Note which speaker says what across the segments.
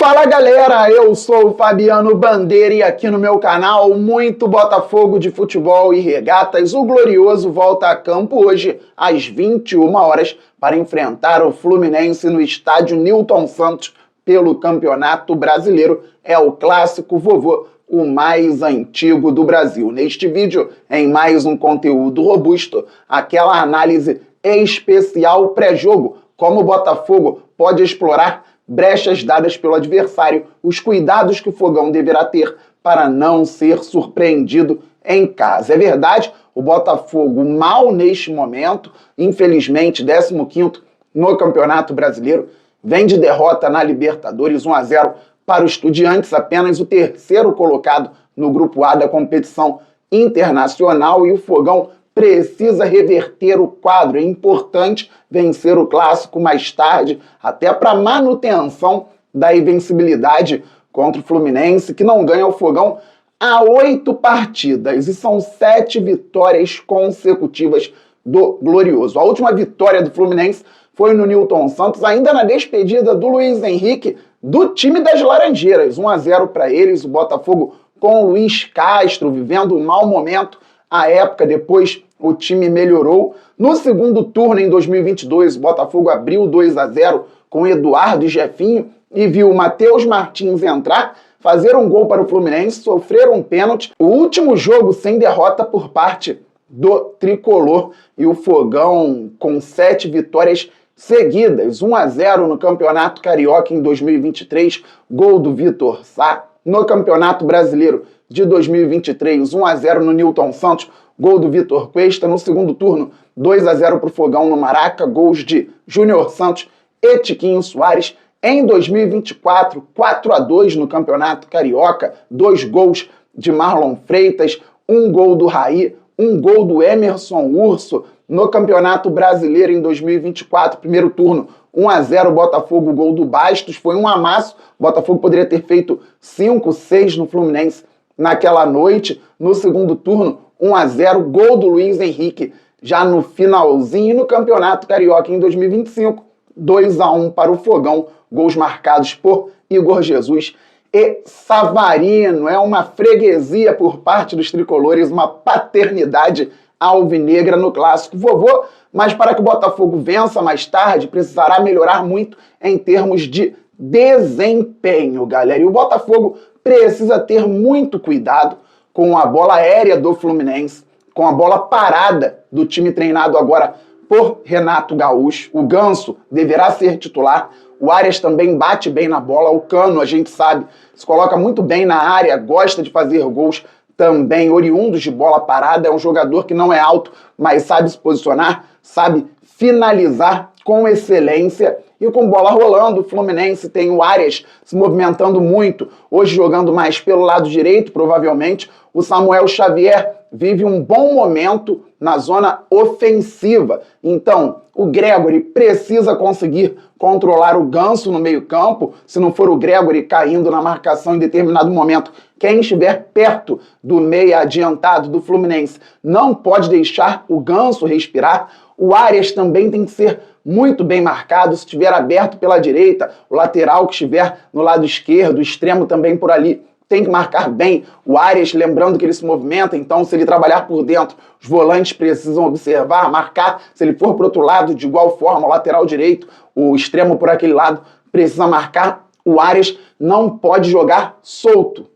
Speaker 1: Fala galera, eu sou o Fabiano Bandeira e aqui no meu canal muito Botafogo de futebol e regatas. O Glorioso volta a campo hoje às 21 horas para enfrentar o Fluminense no estádio Newton Santos pelo Campeonato Brasileiro. É o clássico vovô, o mais antigo do Brasil. Neste vídeo, em mais um conteúdo robusto, aquela análise especial pré-jogo, como o Botafogo pode explorar brechas dadas pelo adversário, os cuidados que o Fogão deverá ter para não ser surpreendido em casa. É verdade, o Botafogo mal neste momento, infelizmente 15º no Campeonato Brasileiro, vem de derrota na Libertadores 1-0 para o Estudiantes, apenas o terceiro colocado no Grupo A da competição internacional, e o Fogão precisa reverter o quadro. É importante vencer o clássico mais tarde, até para manutenção da invencibilidade contra o Fluminense, que não ganha o Fogão há 8 partidas, e são 7 vitórias consecutivas do Glorioso. A última vitória do Fluminense foi no Newton Santos, ainda na despedida do Luiz Henrique, do time das Laranjeiras. 1-0 para eles, o Botafogo com o Luiz Castro vivendo um mau momento. À época, depois o time melhorou. No segundo turno, em 2022, o Botafogo abriu 2-0 com Eduardo e Jefinho e viu o Matheus Martins entrar, fazer um gol para o Fluminense, sofrer um pênalti. O último jogo sem derrota por parte do Tricolor, e o Fogão com 7 vitórias seguidas. 1-0 no Campeonato Carioca em 2023, gol do Vitor Sá. No Campeonato Brasileiro de 2023, 1-0 no Newton Santos, gol do Vitor Cuesta. No segundo turno, 2-0 para o Fogão no Maraca, gols de Júnior Santos e Tiquinho Soares. Em 2024, 4-2 no Campeonato Carioca, 2 gols de Marlon Freitas, 1 gol do Raí, 1 gol do Emerson Urso. No Campeonato Brasileiro em 2024, primeiro turno, 1-0 Botafogo, gol do Bastos, foi um amasso. O Botafogo poderia ter feito 5-6 no Fluminense naquela noite. No segundo turno, 1-0, gol do Luiz Henrique já no finalzinho. E no Campeonato Carioca em 2025, 2-1 para o Fogão, gols marcados por Igor Jesus e Savarino. É uma freguesia por parte dos tricolores, uma paternidade alvinegra no clássico vovô, mas para que o Botafogo vença mais tarde, precisará melhorar muito em termos de desempenho, galera. E o Botafogo precisa ter muito cuidado com a bola aérea do Fluminense, com a bola parada do time treinado agora por Renato Gaúcho. O Ganso deverá ser titular, o Arias também bate bem na bola, o Cano, a gente sabe, se coloca muito bem na área, gosta de fazer gols também oriundos de bola parada. É um jogador que não é alto, mas sabe se posicionar, sabe finalizar com excelência. E com bola rolando, o Fluminense tem o Arias se movimentando muito, hoje jogando mais pelo lado direito, provavelmente. O Samuel Xavier vive um bom momento na zona ofensiva. Então, o Gregory precisa conseguir controlar o Ganso no meio-campo. Se não for o Gregory caindo na marcação em determinado momento, quem estiver perto do meia adiantado do Fluminense não pode deixar o Ganso respirar. O Arias também tem que ser muito bem marcado. Se estiver aberto pela direita, o lateral que estiver no lado esquerdo, o extremo também por ali, tem que marcar bem o Arias, lembrando que ele se movimenta, então se ele trabalhar por dentro, os volantes precisam observar, marcar. Se ele for para o outro lado, de igual forma, o lateral direito, o extremo por aquele lado, precisa marcar. O Arias não pode jogar solto.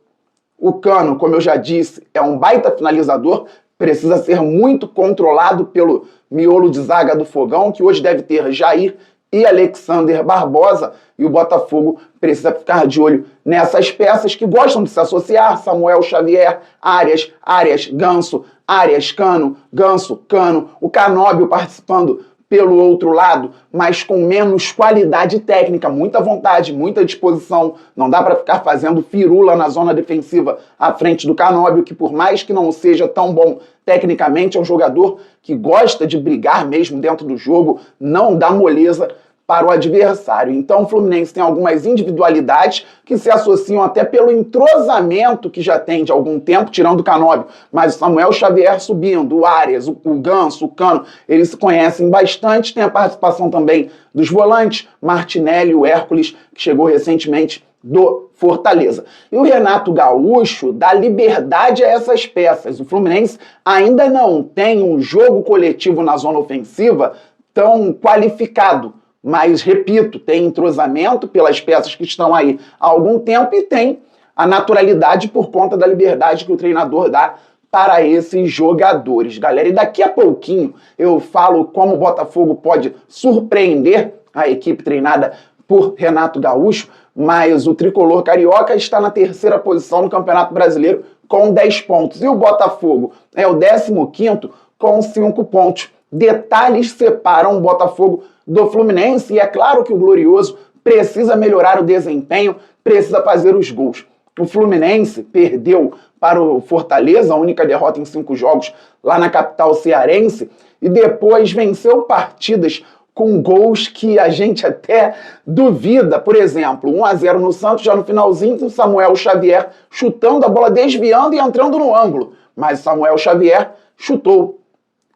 Speaker 1: O Cano, como eu já disse, é um baita finalizador, precisa ser muito controlado pelo miolo de zaga do Fogão, que hoje deve ter Jair e Alexander Barbosa, e o Botafogo precisa ficar de olho nessas peças que gostam de se associar: Samuel Xavier, Arias, Ganso, Arias, Cano, Ganso, Cano, o Canóbio participando pelo outro lado, mas com menos qualidade técnica, muita vontade, muita disposição. Não dá para ficar fazendo firula na zona defensiva à frente do Canóbio, que por mais que não seja tão bom tecnicamente, é um jogador que gosta de brigar mesmo dentro do jogo, não dá moleza para o adversário. Então o Fluminense tem algumas individualidades que se associam até pelo entrosamento que já tem de algum tempo, tirando o Canóbio, mas o Samuel Xavier subindo, o Arias, o Ganso, o Cano, eles se conhecem bastante. Tem a participação também dos volantes, Martinelli, o Hércules, que chegou recentemente do Fortaleza. E o Renato Gaúcho dá liberdade a essas peças. O Fluminense ainda não tem um jogo coletivo na zona ofensiva tão qualificado. Mas, repito, tem entrosamento pelas peças que estão aí há algum tempo e tem a naturalidade por conta da liberdade que o treinador dá para esses jogadores, galera. E daqui a pouquinho eu falo como o Botafogo pode surpreender a equipe treinada por Renato Gaúcho, mas o tricolor carioca está na terceira posição no Campeonato Brasileiro com 10 pontos. E o Botafogo é o 15º com 5 pontos. Detalhes separam o Botafogo do Fluminense e é claro que o Glorioso precisa melhorar o desempenho, precisa fazer os gols. O Fluminense perdeu para o Fortaleza, a única derrota em 5 jogos lá na capital cearense, e depois venceu partidas com gols que a gente até duvida. Por exemplo, 1-0 no Santos, já no finalzinho, o Samuel Xavier chutando a bola, desviando e entrando no ângulo. Mas Samuel Xavier chutou.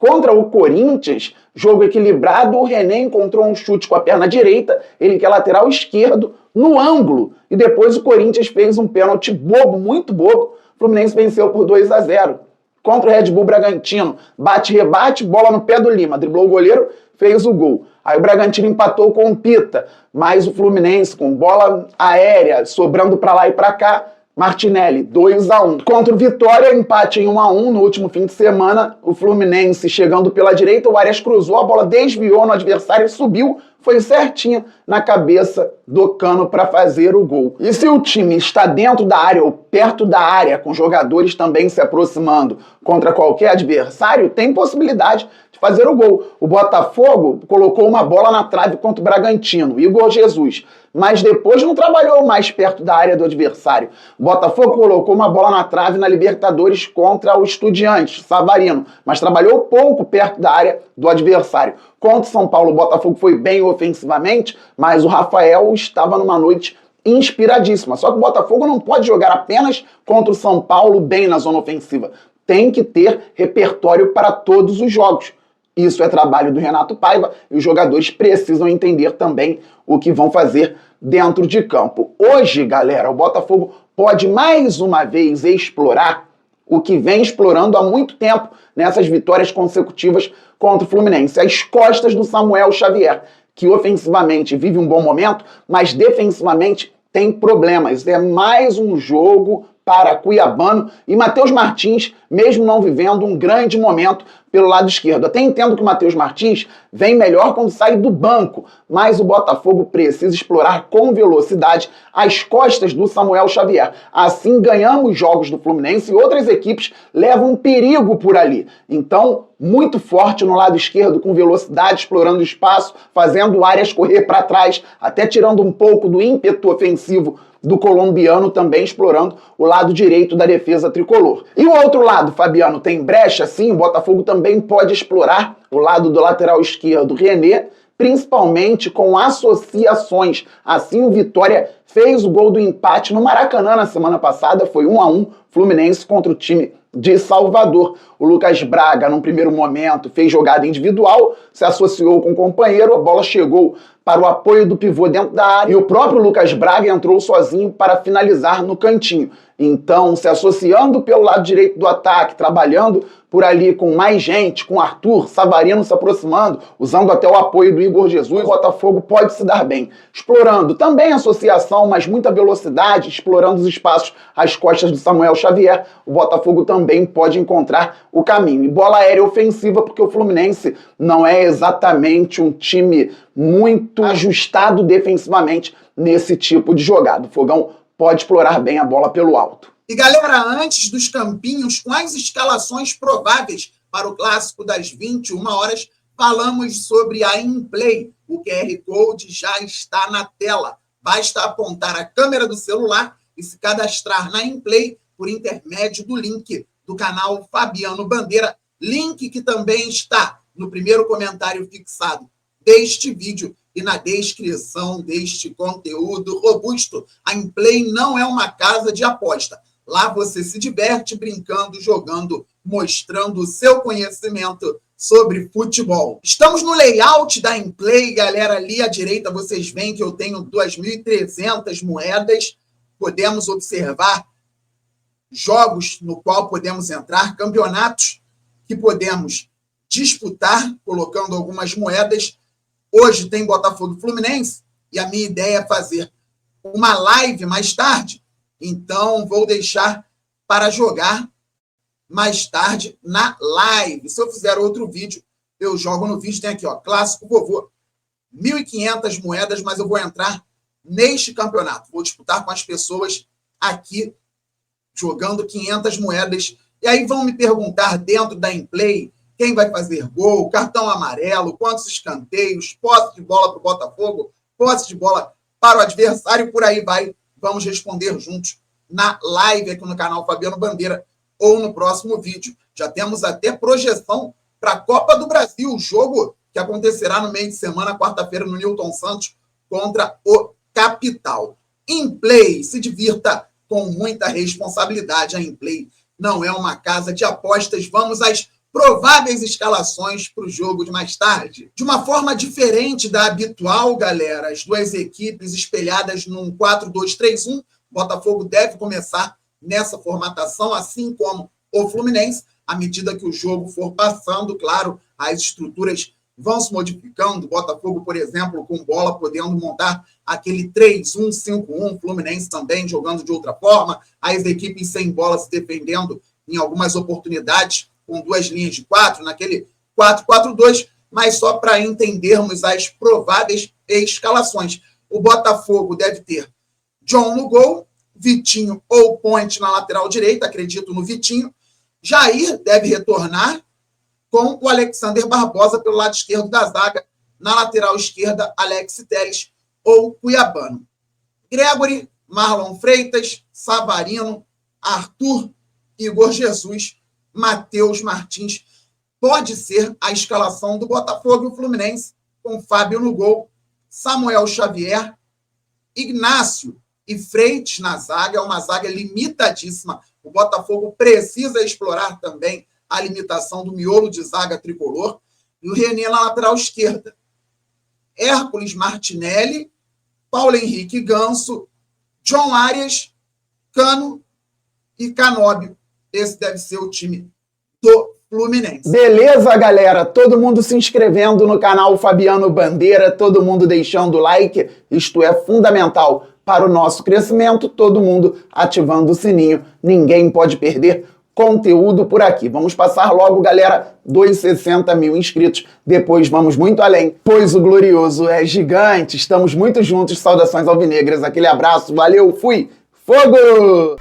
Speaker 1: Contra o Corinthians, jogo equilibrado, o René encontrou um chute com a perna direita, ele que é lateral esquerdo, no ângulo. E depois o Corinthians fez um pênalti bobo, muito bobo. O Fluminense venceu por 2-0. Contra o Red Bull Bragantino, bate-rebate, bola no pé do Lima, driblou o goleiro, fez o gol. Aí o Bragantino empatou com o Pita, mas o Fluminense com bola aérea, sobrando para lá e para cá, Martinelli, 2-1. Contra o Vitória, empate em 1-1 no último fim de semana. O Fluminense chegando pela direita, o Arias cruzou, a bola desviou no adversário, subiu, foi certinho na cabeça do Cano para fazer o gol. E se o time está dentro da área ou perto da área, com jogadores também se aproximando contra qualquer adversário, tem possibilidade de fazer o gol. O Botafogo colocou uma bola na trave contra o Bragantino, Igor Jesus, mas depois não trabalhou mais perto da área do adversário. O Botafogo colocou uma bola na trave na Libertadores contra o Estudiantes, Savarino, mas trabalhou pouco perto da área do adversário. Contra o São Paulo, o Botafogo foi bem ofensivamente, mas o Rafael estava numa noite inspiradíssima. Só que o Botafogo não pode jogar apenas contra o São Paulo bem na zona ofensiva. Tem que ter repertório para todos os jogos. Isso é trabalho do Renato Paiva e os jogadores precisam entender também o que vão fazer dentro de campo. Hoje, galera, o Botafogo pode mais uma vez explorar o que vem explorando há muito tempo nessas vitórias consecutivas contra o Fluminense. As costas do Samuel Xavier, que ofensivamente vive um bom momento, mas defensivamente tem problemas. É mais um jogo para Cuiabano e Matheus Martins, mesmo não vivendo um grande momento pelo lado esquerdo. Até entendo que o Matheus Martins vem melhor quando sai do banco, mas o Botafogo precisa explorar com velocidade as costas do Samuel Xavier. Assim ganhamos jogos do Fluminense e outras equipes levam um perigo por ali. Então, muito forte no lado esquerdo, com velocidade, explorando o espaço, fazendo o Arias correr para trás, até tirando um pouco do ímpeto ofensivo do colombiano, também explorando o lado direito da defesa tricolor. E o outro lado, Fabiano, tem brecha? Sim, o Botafogo também pode explorar o lado do lateral esquerdo, René, principalmente com associações. Assim, o Vitória fez o gol do empate no Maracanã na semana passada, foi 1-1, Fluminense contra o time de Salvador. O Lucas Braga, num primeiro momento, fez jogada individual, se associou com o companheiro, a bola chegou para o apoio do pivô dentro da área e o próprio Lucas Braga entrou sozinho para finalizar no cantinho. Então, se associando pelo lado direito do ataque, trabalhando por ali com mais gente, com Arthur, Savarino se aproximando, usando até o apoio do Igor Jesus, o Botafogo pode se dar bem. Explorando também a associação, mas muita velocidade, explorando os espaços às costas do Samuel Xavier, o Botafogo também pode encontrar o caminho. E bola aérea ofensiva, porque o Fluminense não é exatamente um time muito ajustado defensivamente nesse tipo de jogada. O Fogão pode explorar bem a bola pelo alto.
Speaker 2: E galera, antes dos campinhos, com as escalações prováveis para o clássico das 21 horas, falamos sobre a InPlay. O QR Code já está na tela. Basta apontar a câmera do celular e se cadastrar na InPlay por intermédio do link do canal Fabiano Bandeira, link que também está no primeiro comentário fixado deste vídeo e na descrição deste conteúdo robusto. A InPlay não é uma casa de aposta. Lá você se diverte brincando, jogando, mostrando o seu conhecimento sobre futebol. Estamos no layout da InPlay, galera. Ali à direita vocês veem que eu tenho 2.300 moedas. podemos observar jogos no qual podemos entrar, campeonatos que podemos disputar, colocando algumas moedas. Hoje tem Botafogo e Fluminense, e a minha ideia é fazer uma live mais tarde, então vou deixar para jogar mais tarde na live. Se eu fizer outro vídeo, eu jogo no vídeo, tem aqui, ó, Clássico Vovô, 1.500 moedas, mas eu vou entrar neste campeonato. Vou disputar com as pessoas aqui, jogando 500 moedas. E aí vão me perguntar dentro da Inplay quem vai fazer gol, cartão amarelo, quantos escanteios, posse de bola para o Botafogo, posse de bola para o adversário, por aí vai. Vamos responder juntos na live aqui no canal Fabiano Bandeira ou no próximo vídeo. Já temos até projeção para a Copa do Brasil, o jogo que acontecerá no meio de semana, quarta-feira, no Newton Santos, contra o Capital. Inplay, se divirta com muita responsabilidade. A Inplay não é uma casa de apostas. Vamos às prováveis escalações para o jogo de mais tarde. De uma forma diferente da habitual, galera, as duas equipes espelhadas num 4-2-3-1. Botafogo deve começar nessa formatação, assim como o Fluminense. À medida que o jogo for passando, claro, as estruturas vão se modificando. Botafogo, por exemplo, com bola, podendo montar aquele 3-1-5-1, Fluminense também jogando de outra forma, as equipes sem bola se defendendo em algumas oportunidades, com duas linhas de 4, naquele 4-4-2, mas só para entendermos as prováveis escalações. O Botafogo deve ter John no gol, Vitinho ou Ponte na lateral direita, acredito no Vitinho. Jair deve retornar com o Alexander Barbosa pelo lado esquerdo da zaga, na lateral esquerda, Alex Telles ou Cuiabano. Gregory, Marlon Freitas, Savarino, Arthur, Igor Jesus, Matheus Martins. Pode ser a escalação do Botafogo e o Fluminense, com Fábio no gol, Samuel Xavier, Ignácio e Freitas na zaga. É uma zaga limitadíssima. O Botafogo precisa explorar também a limitação do miolo de zaga tricolor. E o René na lateral esquerda. Hércules Martinelli, Paulo Henrique Ganso, John Arias, Cano e Canóbio. Esse deve ser o time do Fluminense.
Speaker 1: Beleza, galera? Todo mundo se inscrevendo no canal Fabiano Bandeira, todo mundo deixando o like. Isto é fundamental para o nosso crescimento. Todo mundo ativando o sininho. Ninguém pode perder conteúdo por aqui. Vamos passar logo, galera, 260 mil inscritos. Depois vamos muito além, pois o glorioso é gigante. Estamos muito juntos. Saudações alvinegras. Aquele abraço. Valeu, fui. Fogo!